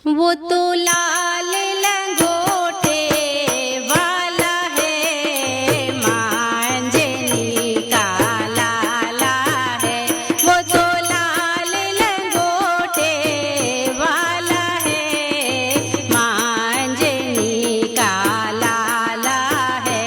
वो तो लाल लंगोटे वाला है, मांझनी का लाला है। वो तो लाल लंगोटे वाला है, मांझनी का लाला है।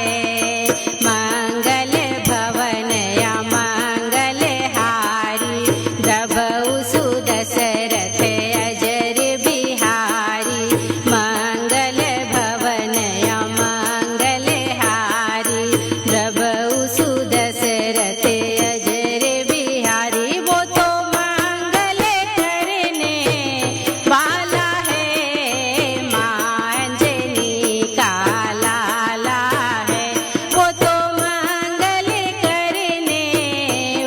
मंगल भवन या मंगल हारी, द्रवहु सुदशरथ अजर बिहारी। मंगल भवन या मंगल हारी, द्रवहु सुदशरथ अजर बिहारी। वो तो मंगल करने वाला है, मांझनी का लाला है। वो तो मंगल करने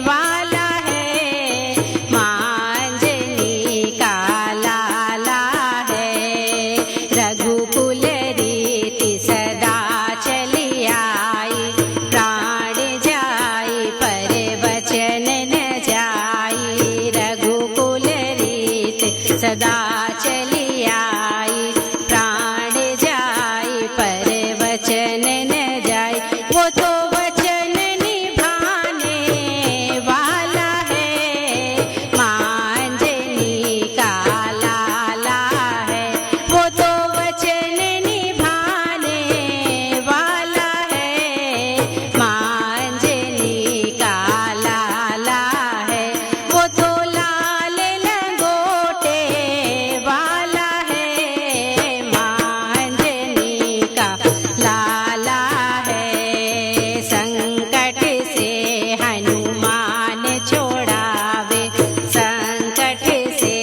वाला है, मांझनी का लाला है। रघुकुल रीति सदा चली आई, प्राण जाई पर वचन न जाई। रघुकुल रीति सदा चली आई, प्राण जाई पर वचन न जाई। वो तो वचन निभाने वाला है, मांझनी का लाला है। वो तो वचन निभाने वाला है, मांझनी का लाला है। वो तो लाल लंगोटे वाला है, मांझनी का लाला है। संकट से हनुमान छोड़ावे, संकट से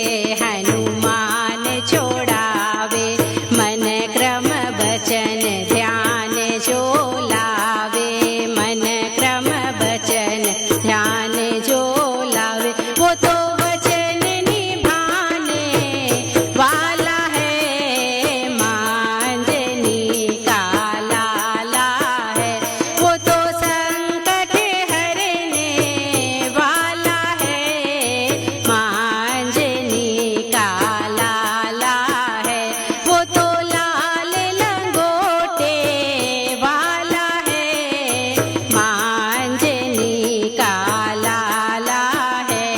हनुमान छोड़ावे। मन क्रम वचन ध्यान जो लावे, मन क्रम वचन ध्यान जो लावे। वो तो वचन निभाने वाला है, मांझनी का लाला है। वो तो संकट हरने वाला है, मांझनी का लाला है। वो तो लाल लंगोटे वाला है, मांझनी का लाला है।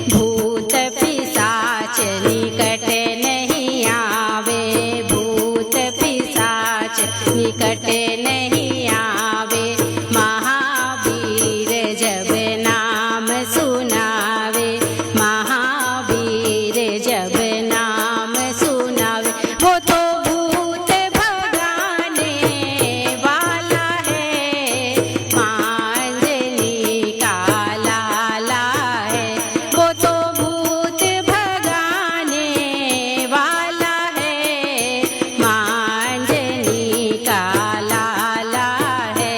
भूत पिशाच निकट नहीं आवे, भूत पिशाच निकट नहीं आवे। महावीर जब नाम सुनावे, महावीर जब नाम सुनावे। वो तो भूत भगाने वाला है, मांझनी का लाला है। वो तो भूत भगाने वाला है, मांझनी का लाला है।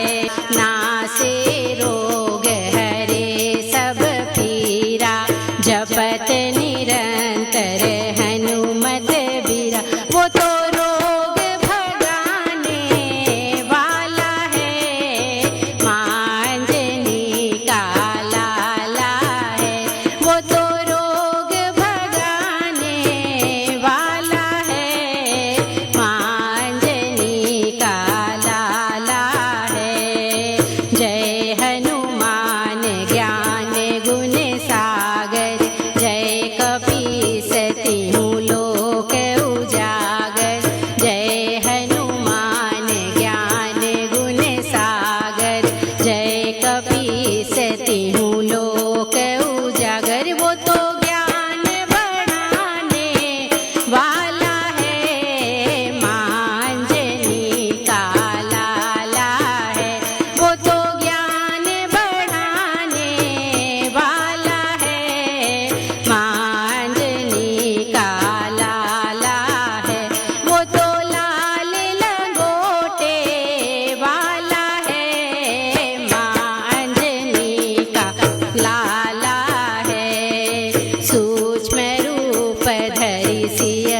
नासे रोग हरे सब पीरा, जपत निरंतर हनुमत बीरा। वो तो रोग भगाने वाला है, मांझनी का लाला है। वो तो रोग भगाने वाला है, मांझनी का लाला है। जय हनुमान ज्ञान गुण सागर, जय कपीस तिहु लोक उजागर। जय हनुमान ज्ञान गुण सागर, जय कपीस तिहु लोक उजागर। वो तो ज्ञान बढ़ाने वाला है, मांझनी का लाला है। वो तो ज्ञान बढ़ाने वाला है, मांझनी का लाला है। वो तो लाल लंगोटे वाला है, मांझनी का लाला है। सूक्ष्म रूप धरि सिय